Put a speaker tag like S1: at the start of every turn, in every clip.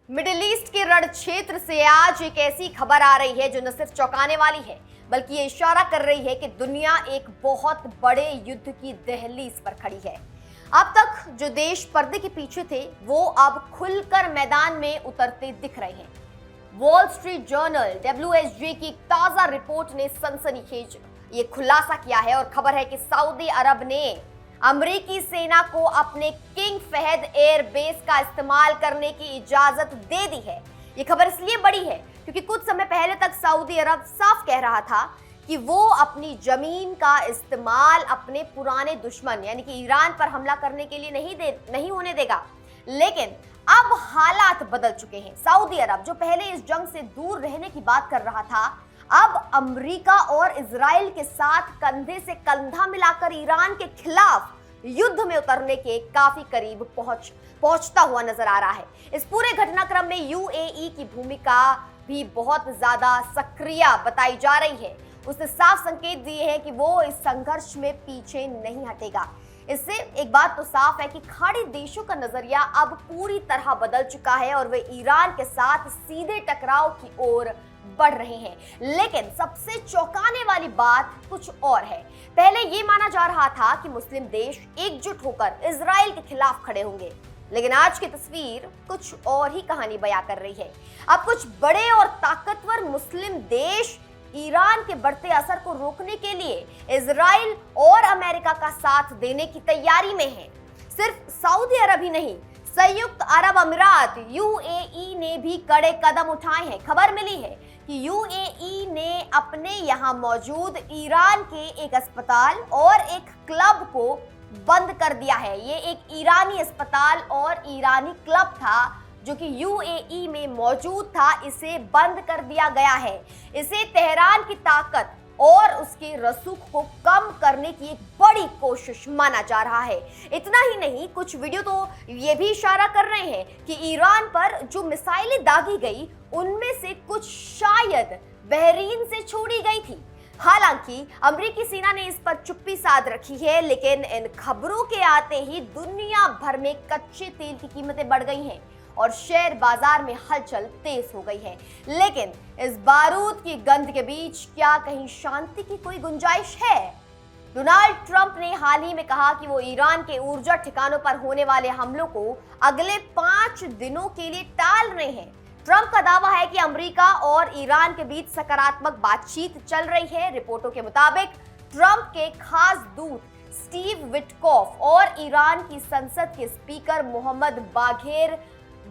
S1: Middle east के रण क्षेत्र से आज एक ऐसी खबर आ रही है जो न सिर्फ चौंकाने वाली है बल्कि ये इशारा कर रही है कि दुनिया एक बहुत बड़े युद्ध की दहलीज पर खड़ी है। अब तक जो देश पर्दे के पीछे थे वो अब खुलकर मैदान में उतरते दिख रहे हैं। वॉल स्ट्रीट जर्नल WSJ की एक ताजा रिपोर्ट ने सनसनीखेज ये खुलासा किया है और खबर है कि सऊदी अरब ने अमेरिकी सेना को अपने किंग फहद एयर बेस का इस्तेमाल करने की इजाजत दे दी है। ये खबर इसलिए बड़ी है क्योंकि कुछ समय पहले तक सऊदी अरब साफ कह रहा था कि वो अपनी जमीन का इस्तेमाल अपने पुराने दुश्मन यानी कि ईरान पर हमला करने के लिए नहीं होने देगा। लेकिन अब हालात बदल चुके हैं। सऊदी अरब जो पहले इस जंग से दूर रहने की बात कर रहा था, अब अमेरिका और इजराइल के साथ कंधे से कंधा मिलाकर ईरान के खिलाफ युद्ध में उतरने के काफी करीब पहुंचता हुआ नजर आ रहा है। इस पूरे घटनाक्रम में UAE की भूमिका भी बहुत ज्यादा सक्रिय बताई जा रही है। उसने साफ संकेत दिए हैं कि वो इस संघर्ष में पीछे नहीं हटेगा। इससे एक बात तो साफ है कि खाड़ी देशों का नजरिया अब पूरी तरह बदल चुका है और वे ईरान के साथ सीधे टकराव की ओर बढ़ रहे हैं। लेकिन सबसे चौंकाने वाली बात कुछ और है। पहले ये माना जा रहा था कि मुस्लिम देश एकजुट होकर इजराइल के खिलाफ खड़े होंगे, लेकिन आज की तस्वीर कुछ और ही कहानी बयां कर रही है। अब कुछ बड़े और ताकतवर मुस्लिम देश ईरान के बढ़ते असर को रोकने के लिए इजराइल और अमेरिका का साथ देने की तैयारी में है। सिर्फ सऊदी अरब ही नहीं, संयुक्त अरब अमीरात UAE ने भी कड़े कदम उठाए हैं। खबर मिली है कि UAE ने अपने यहाँ मौजूद ईरान के एक अस्पताल और एक क्लब को बंद कर दिया है। ये एक ईरानी अस्पताल और ईरानी क्लब था जो कि UAE में मौजूद था, इसे बंद कर दिया गया है। इसे तेहरान की ताकत और उसके रसूख को कम करने की एक बड़ी कोशिश माना जा रहा है। इतना ही नहीं, कुछ वीडियो तो ये भी इशारा कर रहे हैं कि ईरान पर जो मिसाइलें दागी गई उनमें से कुछ शायद बहरीन से छोड़ी गई थी। हालांकि अमेरिकी सेना ने इस पर चुप्पी साध रखी है, लेकिन इन खबरों के आते ही दुनिया भर में कच्चे तेल की कीमतें बढ़ गई हैं और शेयर बाजार में हलचल तेज हो गई है। लेकिन इस बारूद की गंध के बीच क्या कहीं शांति की कोई गुंजाइश है? डोनाल्ड ट्रंप ने हाल ही में कहा कि वो ईरान के ऊर्जा ठिकानों पर होने वाले हमलों को अगले 5 दिनों के लिए टाल रहे हैं। ट्रंप का दावा है कि अमेरिका और ईरान के बीच सकारात्मक बातचीत चल रही है। रिपोर्टों के मुताबिक ट्रंप के खास दूत स्टीव विटकॉफ और ईरान की संसद के स्पीकर मोहम्मद बाघेर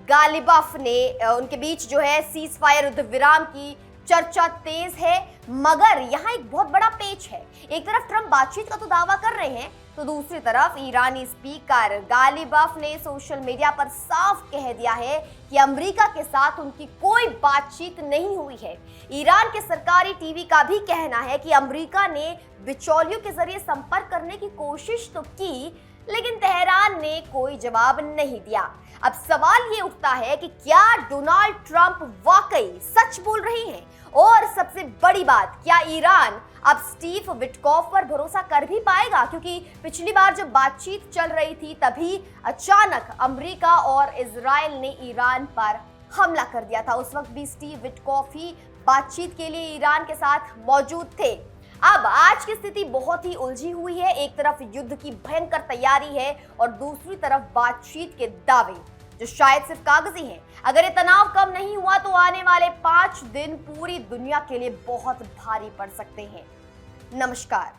S1: गालिबाफ ने उनके बीच जो है सीज फायर युद्ध विराम की चर्चा तेज है। मगर यहाँ एक बहुत बड़ा पेच है। एक तरफ ट्रंप बातचीत का तो दावा कर रहे हैं, तो दूसरी तरफ ईरानी स्पीकर गालिबाफ ने सोशल मीडिया पर साफ कह दिया है कि अमेरिका के साथ उनकी कोई बातचीत नहीं हुई है। ईरान के सरकारी टीवी का भी कहना है कि अमेरिका ने बिचौलियों के जरिए संपर्क करने की कोशिश तो की, लेकिन तेहरान ने कोई जवाब नहीं दिया। अब सवाल ये उठता है कि क्या डोनाल्ड ट्रंप वाकई सच बोल रहे हैं? और सबसे बड़ी बात, क्या ईरान अब स्टीव विटकॉफ पर भरोसा कर भी पाएगा? क्योंकि पिछली बार जब बातचीत चल रही थी तभी अचानक अमेरिका और इजराइल ने ईरान पर हमला कर दिया था। उस वक्त भी स्टीव विटकॉफ ही बातचीत के लिए ईरान के साथ मौजूद थे। अब आज की स्थिति बहुत ही उलझी हुई है। एक तरफ युद्ध की भयंकर तैयारी है और दूसरी तरफ बातचीत के दावे जो शायद सिर्फ कागजी हैं। अगर ये तनाव कम नहीं हुआ तो आने वाले 5 दिन पूरी दुनिया के लिए बहुत भारी पड़ सकते हैं। नमस्कार।